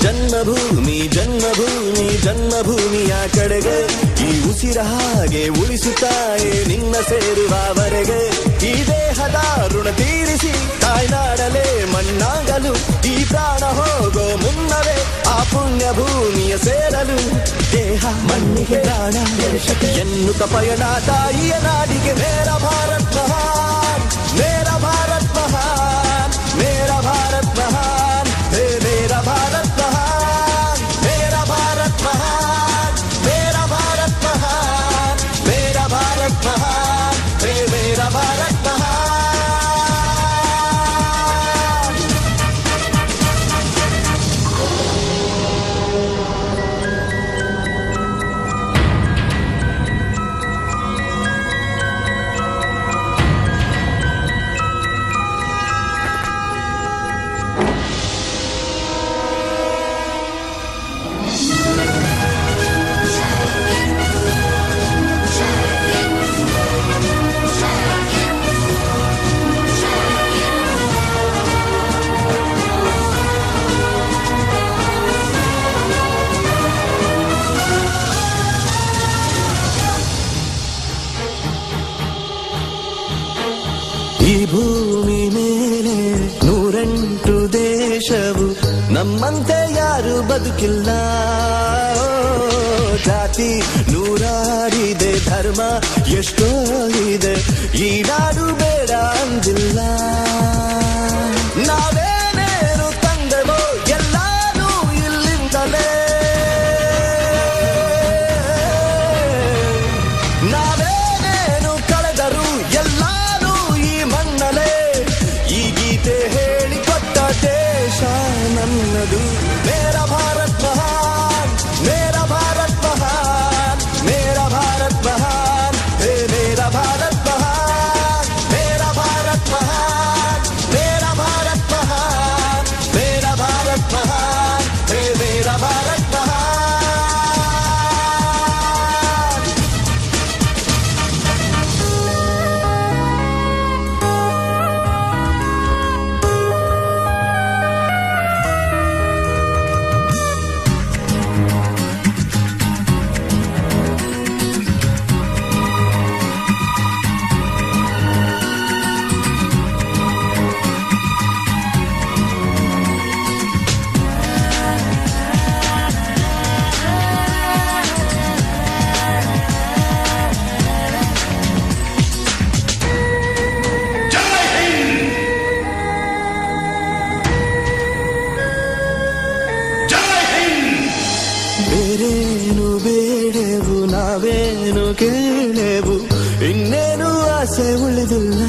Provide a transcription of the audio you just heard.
ಜನ್ಮಭೂಮಿ ಜನ್ಮಭೂಮಿ ಜನ್ಮಭೂಮಿಯ ಕಡೆಗೆ ಈ ಉಸಿರ ಹಾಗೆ ಉಳಿಸುತ್ತಾಯೆ ನಿನ್ನ ಸೇರುವವರೆಗೆ ಈ ದೇಹದ ಋಣ ತೀರಿಸಿ ತಾಯ್ನಾಡಲೇ ಮಣ್ಣಾಗಲು ಈ ಪ್ರಾಣ ಹೋಗೋ ಮುನ್ನವೇ ಆ ಪುಣ್ಯ ಭೂಮಿಯ ಸೇರಲು ದೇಹ ಮಣ್ಣಿಗೆ ಪ್ರಾಣ ಎನ್ನುತ್ತ ಪಯಣ ತಾಯಿಯ ನಾಡಿಗೆ ಮೇರ ಭಾರತ್ ಮಹಾನ್ ಮೇರ ಭಾರತ್ ಮಹಾನ್ ಮೇರ ಭಾರತ್ ಮಹಾನ್ ಹೇ ಮೇರ ಭಾರತ್ ಮಹಾನ್ ಮೇರ ಭಾರತ್ ಮಹಾನ್ ಮೇರ ಭಾರತ್ ಮಹಾನ್ ಮೇರ ಭಾರತ್ ಮಹಾನ್ ಹೇ ಮೇರ ಭಾರತ್ ಮಹಾನ್. ಈ ಭೂಮಿ ಮೇಲೆ 108 ದೇಶವು ನಮ್ಮಂತೆ ಯಾರು ಬದುಕಿಲ್ಲ ಜಾತಿ ನೂರಾರಿದೆ ಧರ್ಮ ಎಷ್ಟೋ ಇದೆ ಈ ನಾಡು ಬೇಡ ಅಂದಿಲ್ಲ ನಾವೇನೇನು ತಂದೆವೋ ಎಲ್ಲಾನು ಇಲ್ಲಿಂದಲೇ ನಾವೇನೇನು ಕಳೆದರು ಎಲ್ಲ ಈ ಗೀತೆ ಹೇಳಿಕೊಟ್ಟ ದೇಶ ನನ್ನದು ಮೇರ ಭಾರತ್ ಮಹಾನ್ ಮೇರ ಭಾರತ್ ಮಹಾನ್ ಮೇರ ಭಾರತ್ ಮಹಾನ್ ಹೇ ಮೇರ ಭಾರತ್ ಮಹಾನ್ ಮೇರ ಭಾರತ್ ಮಹಾನ್ ಮೇರ ಭಾರತ್ ಮಹಾನ್ ಮೇರ ಭಾರತ್ ಮಹಾನ್ ಹೇ ಮೇರ ಭಾರತ್ ಮಹಾನ್. ಬೇರೇನು ಬೇಡೆವು ನಾವೇನು ಕೇಳೆವು ಇನ್ನೇನು ಆಸೆ ಉಳಿದಿಲ್ಲ